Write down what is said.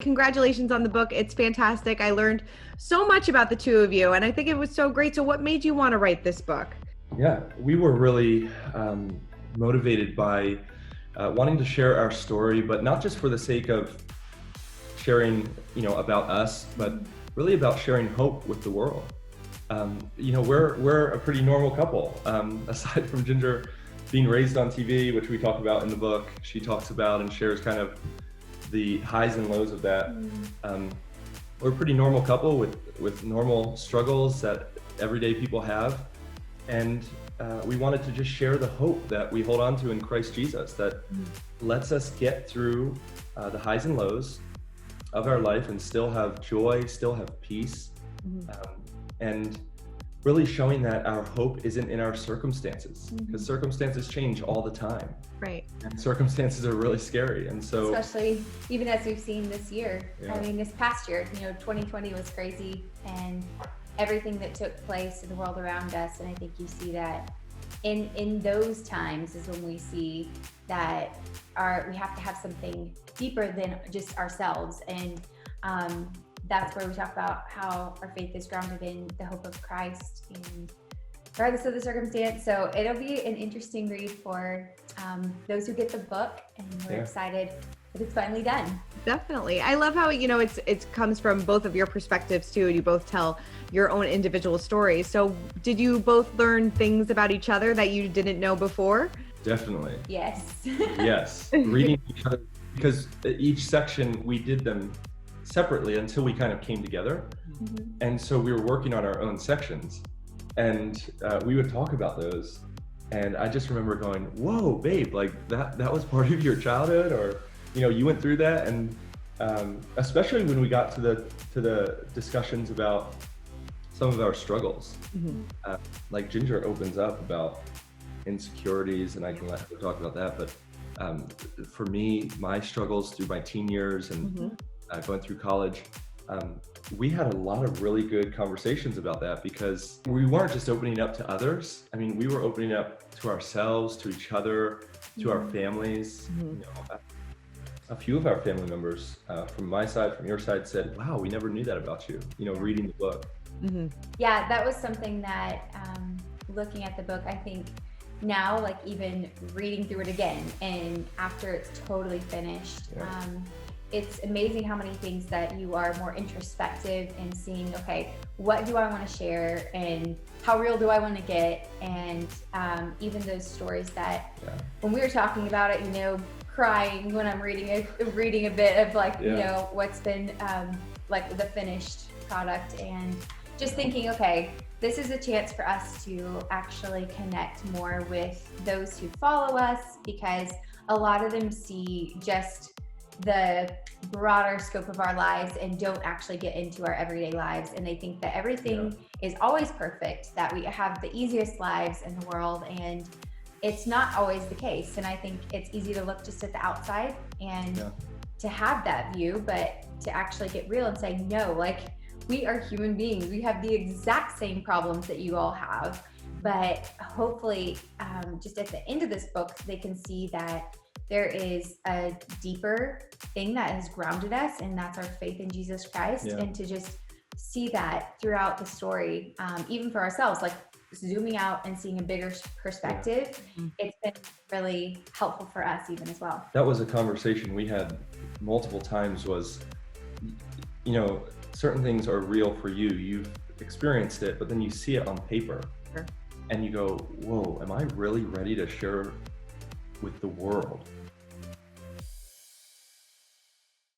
Congratulations on the book. It's fantastic. I learned so much about the two of you, and I think it was so great. So what made you want to write this book? Yeah, we were really motivated by wanting to share our story, but not just for the sake of sharing, about us, but really about sharing hope with the world. We're a pretty normal couple. Aside from Ginger being raised on TV, which we talk about in the book, she talks about and shares kind of the highs and lows of that. We're a pretty normal couple with normal struggles that everyday people have. And we wanted to just share the hope that we hold on to in Christ Jesus that lets us get through the highs and lows of our life and still have joy, still have peace. And really showing that our hope isn't in our circumstances, because circumstances change all the time. Right. And circumstances are really scary. And so, especially even as we've seen this year. Yeah. I mean, this past year, 2020 was crazy, and everything that took place in the world around us. And I think you see that in those times is when we see that we have to have something deeper than just ourselves. And that's where we talk about how our faith is grounded in the hope of Christ, and regardless of the circumstance. So it'll be an interesting read for those who get the book, and we're excited that it's finally done. Definitely. I love how, it comes from both of your perspectives too, and you both tell your own individual stories. So did you both learn things about each other that you didn't know before? Definitely. Yes. Yes. Reading each other, because each section we did them separately until we kind of came together. And so we were working on our own sections, and we would talk about those. And I just remember going, whoa, babe, like that was part of your childhood, or, you went through that. And especially when we got to the discussions about some of our struggles, like Ginger opens up about insecurities, and I can let her talk about that. But for me, my struggles through my teen years and going through college, we had a lot of really good conversations about that, because we weren't just opening up to others. I mean, we were opening up to ourselves, to each other, to our families. A few of our family members from my side, from your side, said, wow, we never knew that about you, reading the book. Yeah, that was something that looking at the book, I think now, like even reading through it again, and after it's totally finished, it's amazing how many things that you are more introspective and seeing, okay, what do I want to share, and how real do I want to get? And even those stories that when we were talking about it, crying when I'm reading a bit of like, what's been like the finished product, and just thinking, okay, this is a chance for us to actually connect more with those who follow us, because a lot of them see just the broader scope of our lives and don't actually get into our everyday lives, and they think that everything is always perfect, that we have the easiest lives in the world, and it's not always the case. And I think it's easy to look just at the outside and to have that view, but to actually get real and say, no, like, we are human beings. We have the exact same problems that you all have, but hopefully just at the end of this book, they can see that there is a deeper thing that has grounded us, and that's our faith in Jesus Christ. And to just see that throughout the story, even for ourselves, like zooming out and seeing a bigger perspective, it's been really helpful for us even as well. That was a conversation we had multiple times, was, certain things are real for you. You've experienced it, but then you see it on paper and you go, whoa, am I really ready to share with the world